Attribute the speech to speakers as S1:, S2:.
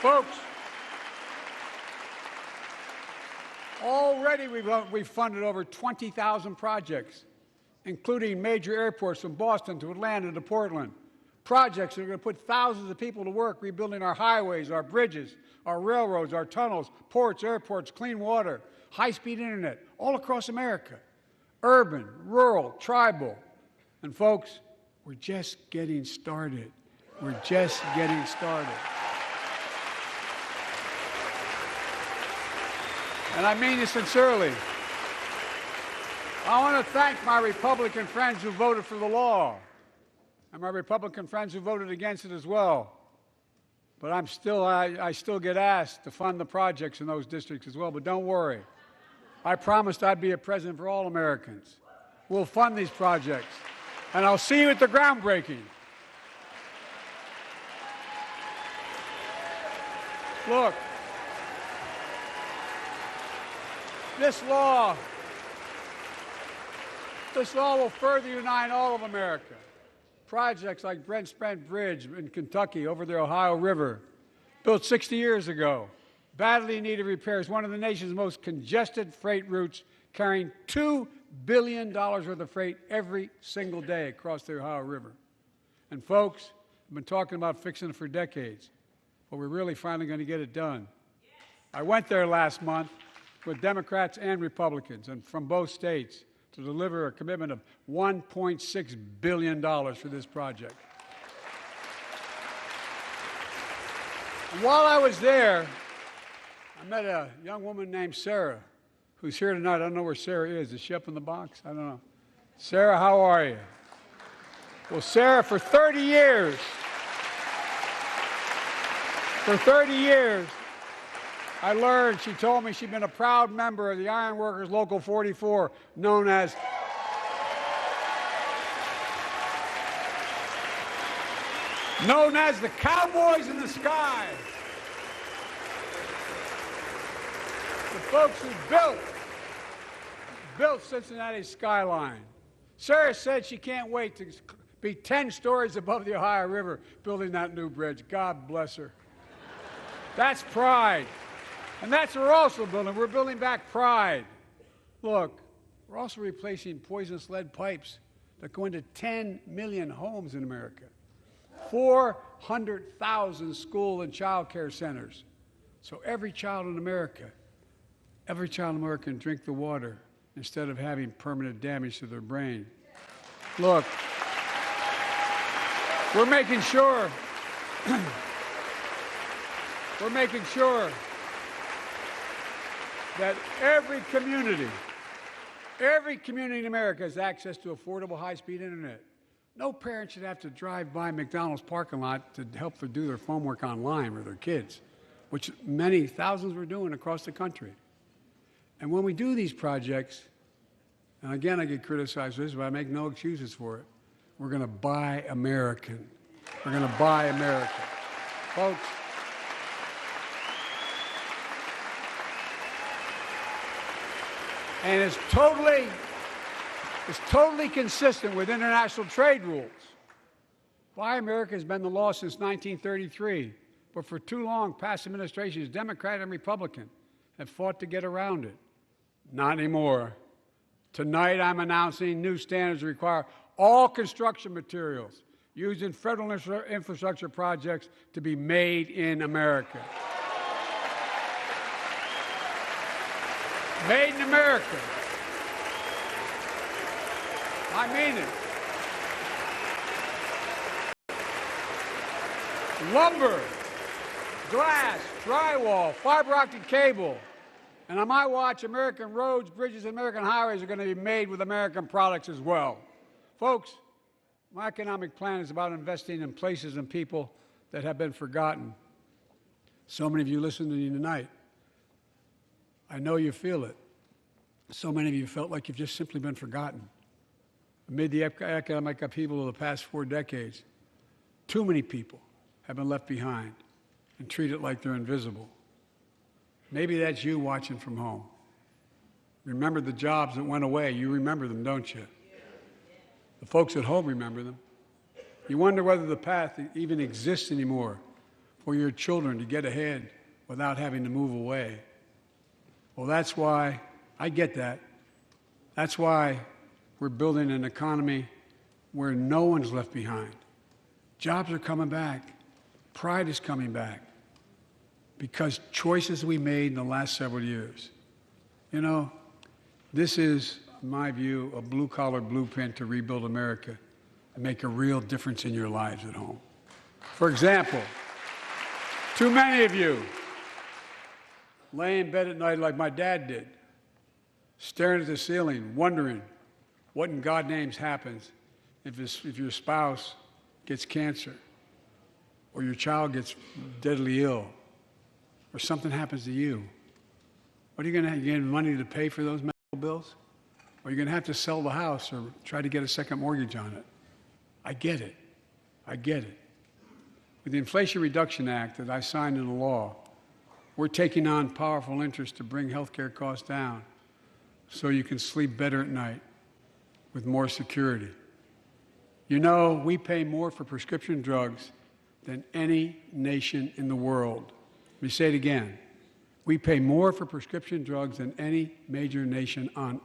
S1: Folks, already we've funded over 20,000 projects, including major airports from Boston to Atlanta to Portland. Projects that are going to put thousands of people to work rebuilding our highways, our bridges, our railroads, our tunnels, ports, airports, clean water, high-speed internet, all across America. Urban, rural, tribal. And folks, we're just getting started. We're just getting started. And I mean this sincerely. I want to thank my Republican friends who voted for the law, and my Republican friends who voted against it as well. But I still get asked to fund the projects in those districts as well. But don't worry. I promised I'd be a president for all Americans. We'll fund these projects. And I'll see you at the groundbreaking. Look, this law will further unite all of America. Projects like Brent Spence Bridge in Kentucky over the Ohio River, built 60 years ago, badly needed repairs, one of the nation's most congested freight routes, carrying $2 billion worth of freight every single day across the Ohio River. And folks, I've been talking about fixing it for decades, but we're really finally going to get it done. I went there last month with Democrats and Republicans, and from both states, to deliver a commitment of $1.6 billion for this project. And while I was there, I met a young woman named Sarah, who's here tonight. I don't know where Sarah is. Is she up in the box? I don't know. Sarah, how are you? Well, Sarah, for 30 years, I learned, she told me she'd been a proud member of the Iron Workers Local 44, known as the Cowboys in the Sky. The folks who built Cincinnati's skyline. Sarah said she can't wait to be 10 stories above the Ohio River building that new bridge. God bless her. That's pride. And that's what we're also building. We're building back pride. Look, we're also replacing poisonous lead pipes that go into 10 million homes in America, 400,000 school and child care centers. So every child in America can drink the water instead of having permanent damage to their brain. Look, we're making sure that every community in America has access to affordable high-speed internet. No parent should have to drive by McDonald's parking lot to help them do their homework online with their kids, which many thousands were doing across the country. And when we do these projects, and again I get criticized for this, but I make no excuses for it, we're going to buy American. We're going to buy American. Folks, and it's totally consistent with international trade rules. Buy America has been the law since 1933, but for too long, past administrations, Democrat and Republican, have fought to get around it. Not anymore. Tonight, I'm announcing new standards that require all construction materials used in federal infrastructure projects to be made in America. Made in America. I mean it. Lumber, glass, drywall, fiber optic cable. And on my watch, American roads, bridges, and American highways are going to be made with American products as well. Folks, my economic plan is about investing in places and people that have been forgotten. So many of you listening to me tonight, I know you feel it. So many of you felt like you've just simply been forgotten. Amid the economic upheaval of the past 4 decades, too many people have been left behind and treated like they're invisible. Maybe that's you watching from home. Remember the jobs that went away. You remember them, don't you? The folks at home remember them. You wonder whether the path even exists anymore for your children to get ahead without having to move away. Well, that's why I get that. That's why we're building an economy where no one's left behind. Jobs are coming back. Pride is coming back because choices we made in the last several years. You know, this is, in my view, a blue-collar blueprint to rebuild America and make a real difference in your lives at home. For example, too many of you lay in bed at night like my dad did, staring at the ceiling, wondering what in God's name happens if your spouse gets cancer, or your child gets deadly ill, or something happens to you. What are you going to have? You get money to pay for those medical bills? Or are you going to have to sell the house or try to get a second mortgage on it? I get it. I get it. With the Inflation Reduction Act that I signed into law, we're taking on powerful interests to bring health care costs down so you can sleep better at night with more security. You know, we pay more for prescription drugs than any nation in the world. Let me say it again. We pay more for prescription drugs than any major nation on earth.